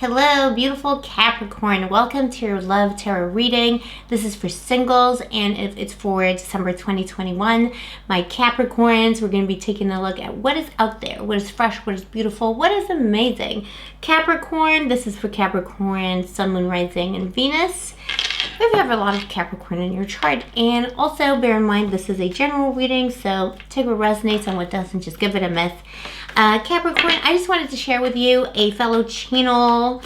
Hello, beautiful Capricorn. Welcome to your Love Tarot reading. This is for singles and it's for December 2021. My Capricorns, we're going to be taking a look at what is out there, what is fresh, what is beautiful, what is amazing. Capricorn, this is for Capricorn, Sun, Moon, Rising, and Venus. If you have a lot of Capricorn in your chart, and also bear in mind this is a general reading, so take what resonates and what doesn't, just give it a miss. Capricorn, I just wanted to share with you a fellow channel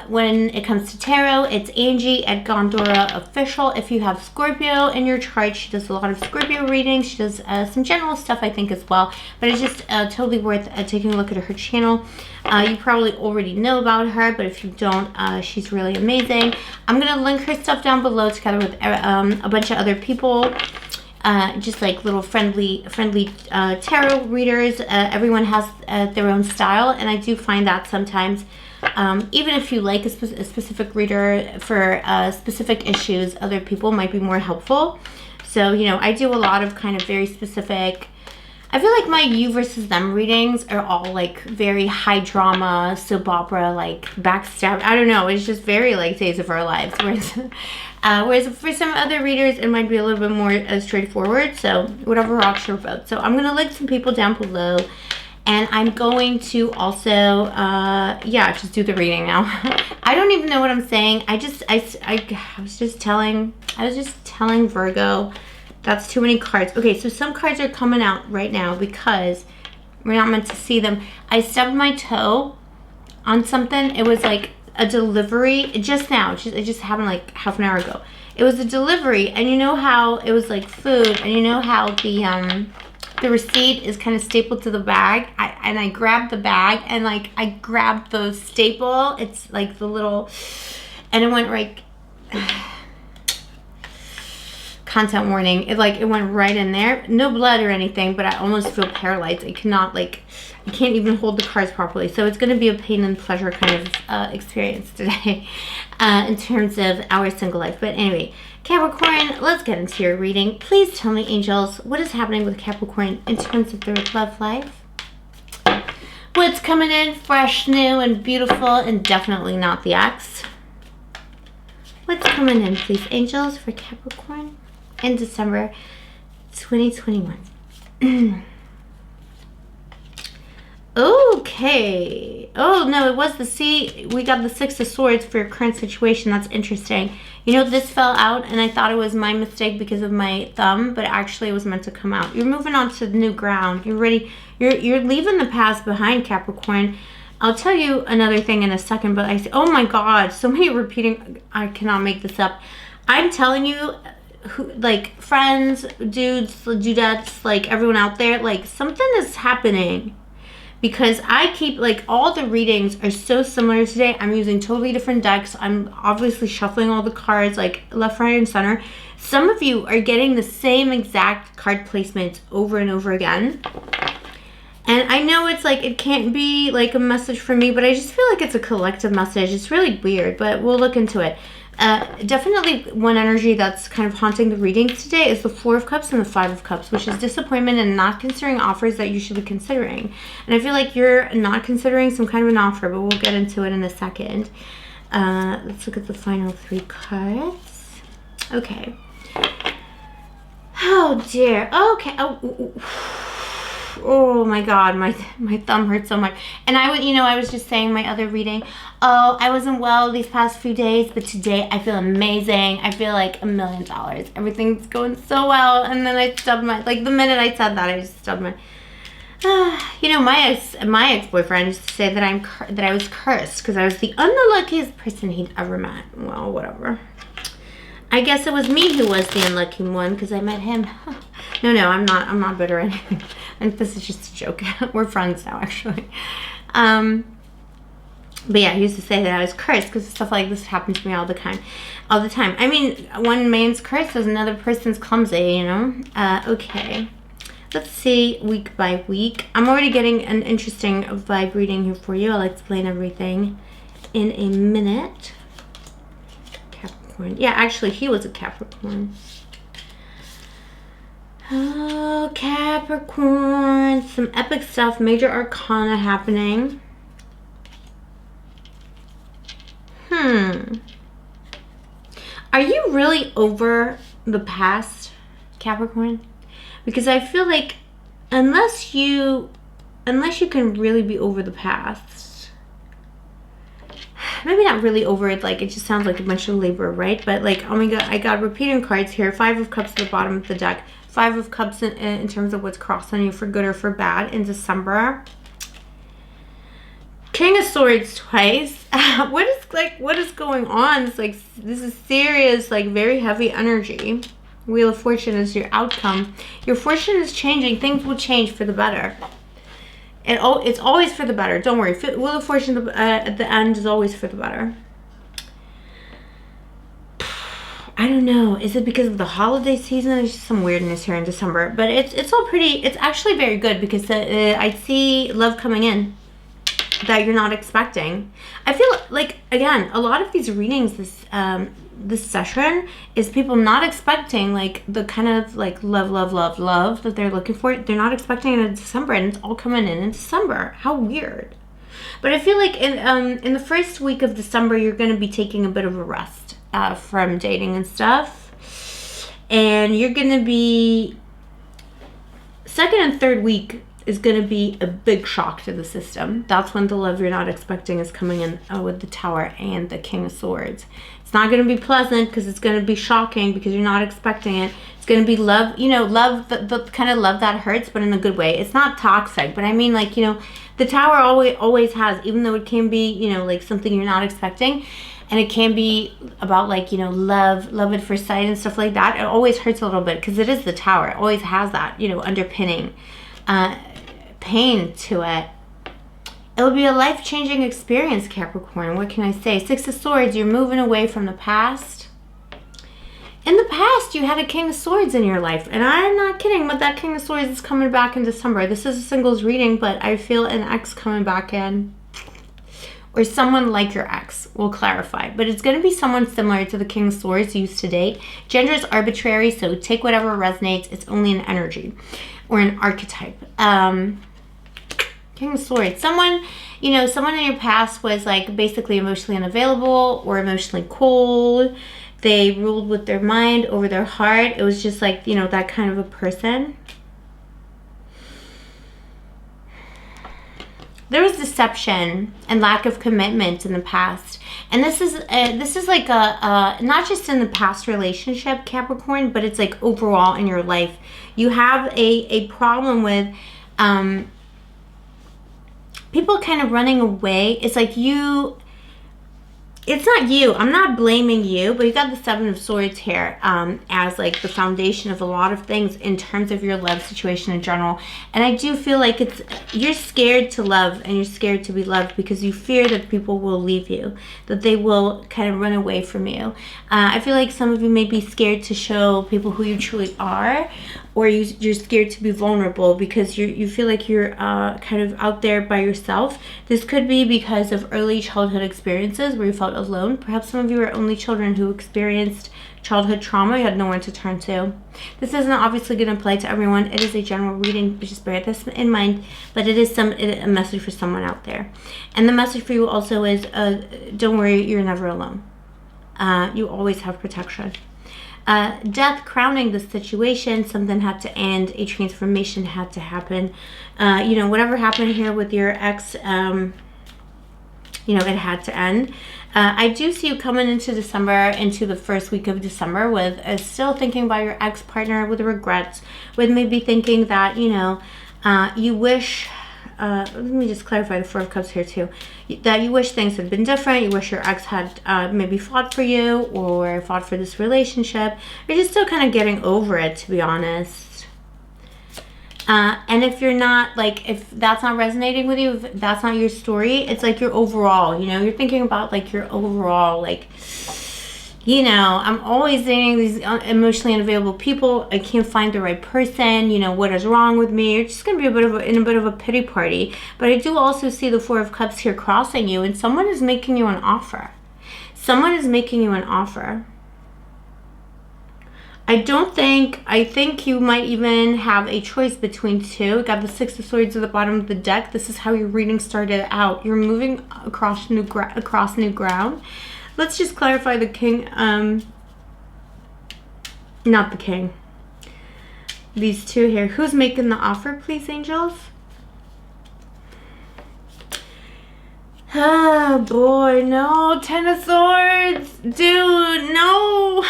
when it comes to tarot. It's Angie at Gondora Official. If you have Scorpio in your chart, she does a lot of Scorpio readings. She does some general stuff, I think, as well. But it's just totally worth taking a look at her channel. You probably already know about her, but if you don't, she's really amazing. I'm going to link her stuff down below together with a bunch of other people. Just like little friendly tarot readers. Everyone has their own style, and I do find that sometimes even if you like a specific reader for specific issues, other people might be more helpful. So, you know, I do a lot of kind of very specific. I feel like my you versus them readings are all like very high drama, soap opera, like backstab. I don't know. It's just very like Days of Our Lives. Whereas for some other readers, it might be a little bit more straightforward. So whatever rocks your boat. So I'm going to link some people down below. And I'm going to also, yeah, just do the reading now. I don't even know what I'm saying. I was just telling Virgo. That's too many cards. Okay, so some cards are coming out right now because we're not meant to see them. I stubbed my toe on something. It was like a delivery just now. It just happened like half an hour ago. It was a delivery, and you know how it was like food, and you know how the receipt is kind of stapled to the bag. I grabbed the bag, and like I grabbed the staple. It's like the little, and it went right. Content warning. It went right in there. No blood or anything, but I almost feel paralyzed. I can't even hold the cards properly. So it's going to be a pain and pleasure kind of experience today in terms of our single life. But anyway, Capricorn, let's get into your reading. Please tell me, angels, what is happening with Capricorn in terms of their love life? What's coming in fresh, new, and beautiful, and definitely not the ex? What's coming in, please, angels, for Capricorn in December 2021. Okay. Oh, no, it was we got the Six of Swords for your current situation. That's interesting. You know, this fell out, and I thought it was my mistake because of my thumb, but actually it was meant to come out. You're moving on to the new ground. You're ready. You're leaving the past behind, Capricorn. I'll tell you another thing in a second, but oh my God, so many repeating. I cannot make this up. I'm telling you, like friends, dudes, dudettes, like everyone out there, like something is happening. Because I keep, like, all the readings are so similar today. I'm using totally different decks. I'm obviously shuffling all the cards, like, left, right, and center. Some of you are getting the same exact card placements over and over again. And I know it's, like, it can't be, like, a message for me, but I just feel like it's a collective message. It's really weird, but we'll look into it. Definitely one energy that's kind of haunting the readings today is the Four of Cups and the Five of Cups, which is disappointment and not considering offers that you should be considering. And I feel like you're not considering some kind of an offer, but we'll get into it in a second. Let's look at the final three cards. Okay. Oh, dear. Okay. Oh my God, my thumb hurts so much. And I was just saying my other reading, oh, I wasn't well these past few days, but today I feel amazing. I feel like $1 million. Everything's going so well. And then I stubbed the minute I said that, I just stubbed my, you know, my ex-boyfriend used to say that I was cursed because I was the unluckiest person he'd ever met. Well, whatever. I guess it was me who was the unlucky one because I met him. No, I'm not bitter or anything. And this is just a joke. We're friends now, actually. But yeah, he used to say that I was cursed because stuff like this happened to me all the time. I mean, one man's cursed is another person's clumsy, you know? Okay. Let's see week by week. I'm already getting an interesting vibe reading here for you. I'll explain everything in a minute. Capricorn. Yeah, actually, he was a Capricorn. Oh, Capricorn. Some epic stuff. Major arcana happening. Are you really over the past, Capricorn? Because I feel like unless you can really be over the past, maybe not really over it, like it just sounds like a bunch of labor, right? But like, oh my god, I got repeating cards here. 5 of Cups at the bottom of the deck. 5 of Cups in terms of what's crossed on you for good or for bad in December. King of Swords twice. What is going on? It's like, this is serious, like very heavy energy. Wheel of Fortune is your outcome. Your fortune is changing. Things will change for the better. It's always for the better. Don't worry. Wheel of Fortune at the end is always for the better. I don't know. Is it because of the holiday season? There's just some weirdness here in December. But it's all pretty. It's actually very good because I see love coming in that you're not expecting. I feel like, again, a lot of these readings this session is people not expecting like the kind of like love that they're looking for. They're not expecting it in December, and it's all coming in December. How weird. But I feel like in the first week of December, you're going to be taking a bit of a rest from dating and stuff, and you're going to be second and third week is going to be a big shock to the system. That's when the love you're not expecting is coming in with the Tower and the King of Swords. It's not going to be pleasant because it's going to be shocking because you're not expecting it. It's going to be love, love, the kind of love that hurts, but in a good way. It's not toxic, but I mean, like, the Tower always has, even though it can be, like something you're not expecting, and it can be about like, love at first sight and stuff like that. It always hurts a little bit because it is the Tower. It always has that, underpinning pain to it. It'll be a life-changing experience, Capricorn. What can I say? 6 of Swords, you're moving away from the past. In the past, you had a King of Swords in your life, and I'm not kidding, but that King of Swords is coming back in December. This is a singles reading, but I feel an ex coming back in. Or someone like your ex, will clarify. But it's going to be someone similar to the King of Swords used to date. Gender is arbitrary, so take whatever resonates. It's only an energy or an archetype. King of Swords. Someone in your past was like basically emotionally unavailable or emotionally cold. They ruled with their mind over their heart. It was just like, that kind of a person. There was deception and lack of commitment in the past. And this is like a not just in the past relationship, Capricorn, but it's like overall in your life. You have a problem with people kind of running away. It's like it's not you. I'm not blaming you, but you got the 7 of Swords here as like the foundation of a lot of things in terms of your love situation in general. And I do feel like you're scared to love and you're scared to be loved because you fear that people will leave you, that they will kind of run away from you. I feel like some of you may be scared to show people who you truly are, or you're scared to be vulnerable because you feel like you're kind of out there by yourself. This could be because of early childhood experiences where you felt alone. Perhaps some of you are only children who experienced childhood trauma. You had no one to turn to. This isn't obviously going to apply to everyone. It is a general reading, but just bear this in mind. But it is a message for someone out there. And the message for you also is, don't worry, you're never alone. You always have protection. Death crowning the situation. Something had to end. A transformation had to happen. Whatever happened here with your ex, it had to end. I do see you coming into December, into the first week of December with still thinking about your ex-partner with regrets, with maybe thinking that, you wish, let me just clarify the 4 of Cups here too, that you wish things had been different. You wish your ex had maybe fought for you or fought for this relationship. You're just still kind of getting over it, to be honest. And if you're not, if that's not resonating with you, if that's not your story, it's like your overall, you're thinking about your overall, I'm always dating these emotionally unavailable people. I can't find the right person. What is wrong with me? You're just going to be in a bit of a pity party. But I do also see the 4 of Cups here crossing you, and someone is making you an offer. Someone is making you an offer. I think you might even have a choice between two. You got the 6 of Swords at the bottom of the deck. This is how your reading started out. You're moving across new ground. Let's just clarify the king. Not the king. These two here. Who's making the offer, please, angels? Oh, boy. No. 10 of Swords. Dude, no.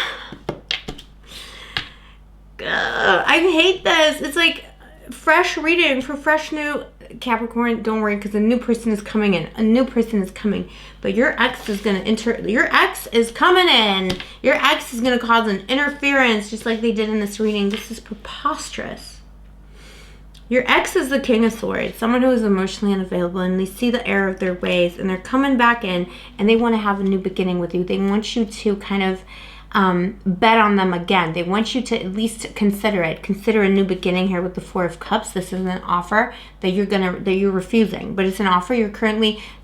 I hate this. It's like fresh reading for fresh new Capricorn. Don't worry, because a new person is coming in. A new person is coming. But your ex is going to your ex is coming in. Your ex is going to cause an interference, just like they did in this reading. This is preposterous. Your ex is the King of Swords, someone who is emotionally unavailable, and they see the error of their ways, and they're coming back in, and they want to have a new beginning with you. They want you to kind of bet on them again. They want you to at least consider it. Consider a new beginning here with the Four of Cups. This is an offer that you're refusing, but it's an offer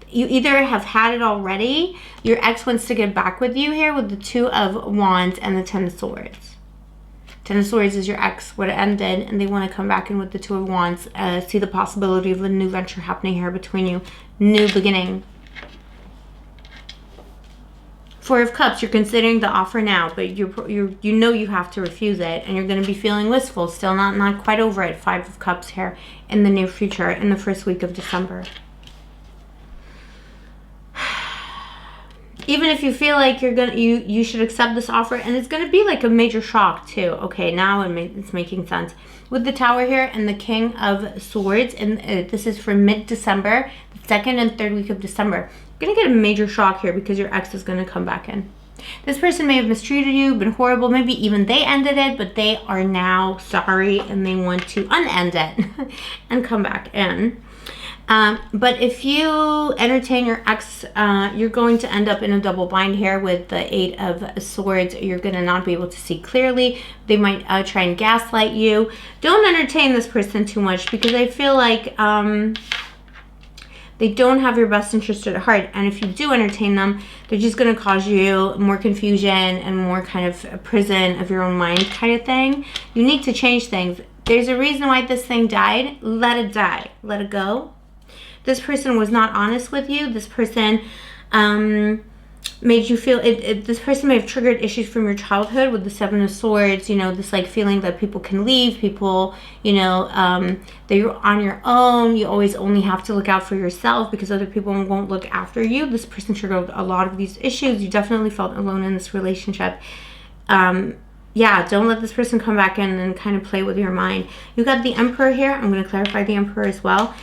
you either have had it already. Your ex wants to get back with you here with the Two of Wands and the Ten of Swords. Ten of Swords is your ex, what it ended, and they want to come back in with the Two of Wands. See the possibility of a new venture happening here between you. New beginning. Four of Cups, you're considering the offer now, but you know you have to refuse it, and you're going to be feeling wistful, still not quite over it. Five of Cups here in the near future, in the first week of December. Even if you feel like you should accept this offer, and it's gonna be like a major shock too. Okay, now it's making sense with the Tower here and the King of Swords, and this is for mid-December, the 2nd and 3rd week of December. You're gonna get a major shock here because your ex is gonna come back in. This person may have mistreated you, been horrible, maybe even they ended it, but they are now sorry and they want to unend it and come back in. But if you entertain your ex, you're going to end up in a double bind here with the Eight of Swords. You're going to not be able to see clearly. They might try and gaslight you. Don't entertain this person too much, because I feel like they don't have your best interest at heart. And if you do entertain them, they're just going to cause you more confusion and more kind of a prison of your own mind kind of thing. You need to change things. There's a reason why this thing died. Let it die. Let it go. This person was not honest with you. This person made you feel this person may have triggered issues from your childhood with the Seven of Swords. You know, this like feeling that people can leave, people, you know, that you're on your own. You always only have to look out for yourself because other people won't look after you. This person triggered a lot of these issues. You definitely felt alone in this relationship. Yeah, don't let this person come back in and kind of play with your mind. You got the Emperor here. I'm going to clarify the Emperor as well.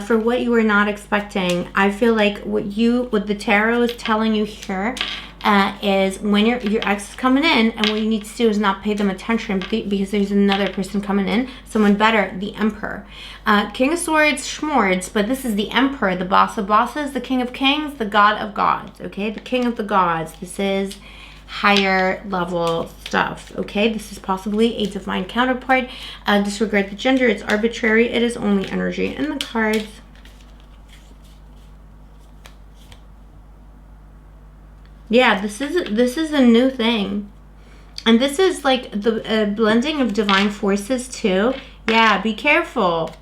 For what you were not expecting, I feel like what the tarot is telling you here is when your ex is coming in, and what you need to do is not pay them attention because there's another person coming in, someone better, the Emperor. King of Swords, Schmords, but this is the Emperor, the boss of bosses, the King of Kings, the God of Gods, okay? The King of the Gods. This is higher level stuff, okay? This is possibly a divine counterpart. Disregard the gender. It's arbitrary. It is only energy. And the cards. Yeah, this is a new thing. And this is like the blending of divine forces too. Yeah, be careful.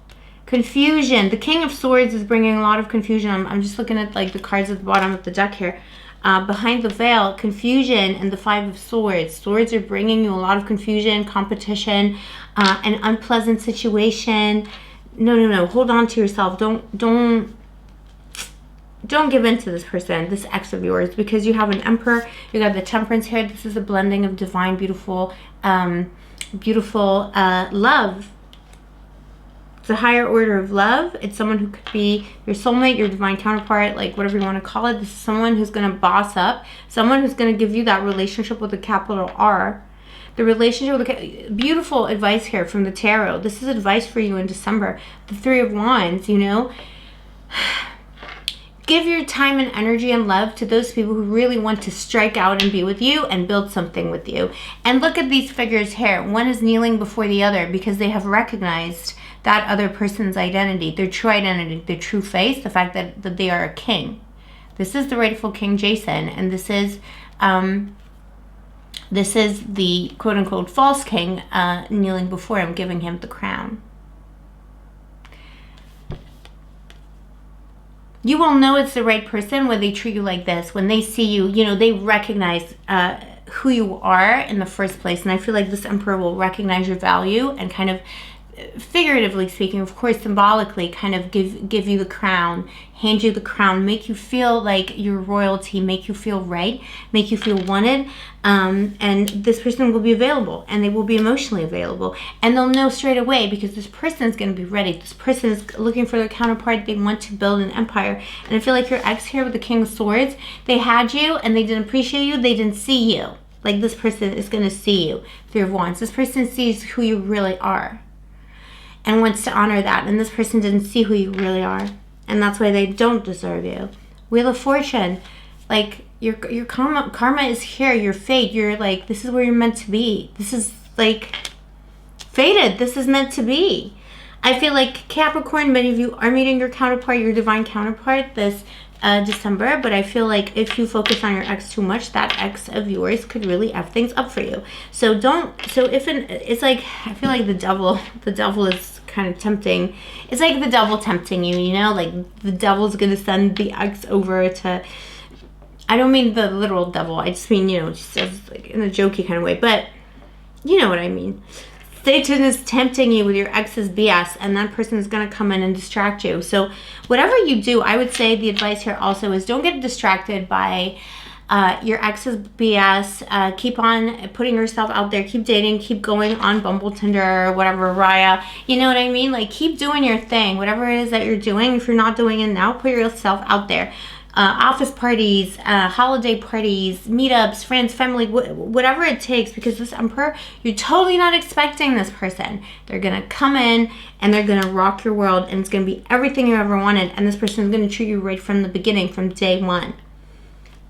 Confusion. The King of Swords is bringing a lot of confusion. I'm just looking at like the cards at the bottom of the deck here. Behind the veil, confusion, and the Five of Swords. Swords are bringing you a lot of confusion, competition, an unpleasant situation. No. Hold on to yourself. Don't give in to this person, this ex of yours, because you have an Emperor. You got the Temperance here. This is a blending of divine, beautiful love. It's a higher order of love. It's someone who could be your soulmate, your divine counterpart, like whatever you want to call it. This is someone who's going to boss up, someone who's going to give you that relationship with a capital R. The relationship with beautiful advice here from the tarot. This is advice for you in December. The Three of Wands, you know. Give your time and energy and love to those people who really want to strike out and be with you and build something with you. And look at these figures here. One is kneeling before the other because they have recognized that other person's identity, their true identity, their true face, the fact that they are a king. This is the rightful King Jason, and this is the quote-unquote false king kneeling before him, giving him the crown. You will know it's the right person when they treat you like this, when they see you, you know, they recognize who you are in the first place. And I feel like this Emperor will recognize your value and kind of, figuratively speaking, of course, symbolically, kind of give you the crown, hand you the crown, make you feel like you're royalty, make you feel right, make you feel wanted. And this person will be available, and they will be emotionally available, and they'll know straight away, because this person is going to be ready. This person is looking for their counterpart. They want to build an empire. And I feel like your ex here with the King of Swords, they had you and they didn't appreciate you. They didn't see you. Like, this person is going to see you. Three of Wands. This person sees who you really are and wants to honor that. And this person didn't see who you really are, and that's why they don't deserve you. Wheel of Fortune, like, your karma is here. Your fate, you're like, this is where you're meant to be. This is like fated. This is meant to be. I feel like Capricorn, many of you are meeting your counterpart, your divine counterpart, this December. But I feel like if you focus on your ex too much, that ex of yours could really F things up for you. So it's like, I feel like the devil is kind of tempting. It's like the devil tempting you, you know, like the devil's going to send the ex over to, I don't mean the literal devil. I just mean, you know, just as like in a jokey kind of way, but you know what I mean. Satan is tempting you with your ex's BS, and that person is going to come in and distract you. So whatever you do, I would say the advice here also is don't get distracted by your ex's BS. Keep on putting yourself out there. Keep dating. Keep going on Bumble, Tinder, whatever, Raya. You know what I mean? Like, keep doing your thing. Whatever it is that you're doing, if you're not doing it now, put yourself out there. Office parties, holiday parties, meetups, friends, family, whatever it takes, because this Emperor, you're totally not expecting this person. They're going to come in and they're going to rock your world, and it's going to be everything you ever wanted, and this person is going to treat you right from the beginning, from day one.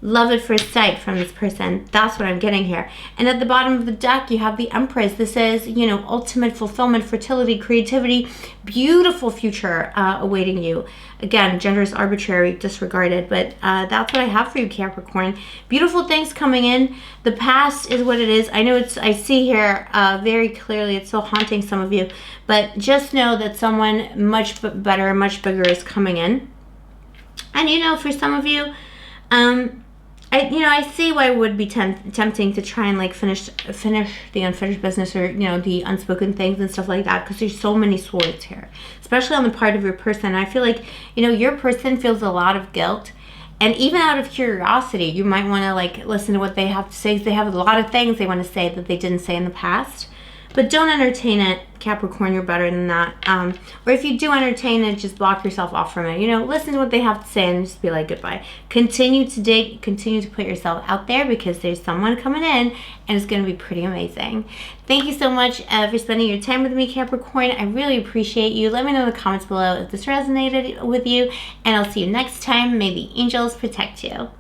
Love at first sight from this person. That's what I'm getting here. And at the bottom of the deck, you have the Empress. This is, you know, ultimate fulfillment, fertility, creativity, beautiful future awaiting you. Again, gender is arbitrary, disregarded, but that's what I have for you, Capricorn. Beautiful things coming in. The past is what it is. I know I see here very clearly, it's so haunting some of you, but just know that someone much better, much bigger is coming in. And, you know, for some of you, I see why it would be tempting to try and like finish the unfinished business, or, you know, the unspoken things and stuff like that, because there's so many swords here, especially on the part of your person. I feel like, you know, your person feels a lot of guilt, and even out of curiosity, you might want to like listen to what they have to say. They have a lot of things they want to say that they didn't say in the past. But don't entertain it, Capricorn. You're better than that. Or if you do entertain it, just block yourself off from it. You know, listen to what they have to say and just be like, goodbye. Continue to date. Continue to put yourself out there, because there's someone coming in, and it's going to be pretty amazing. Thank you so much for spending your time with me, Capricorn. I really appreciate you. Let me know in the comments below if this resonated with you, and I'll see you next time. May the angels protect you.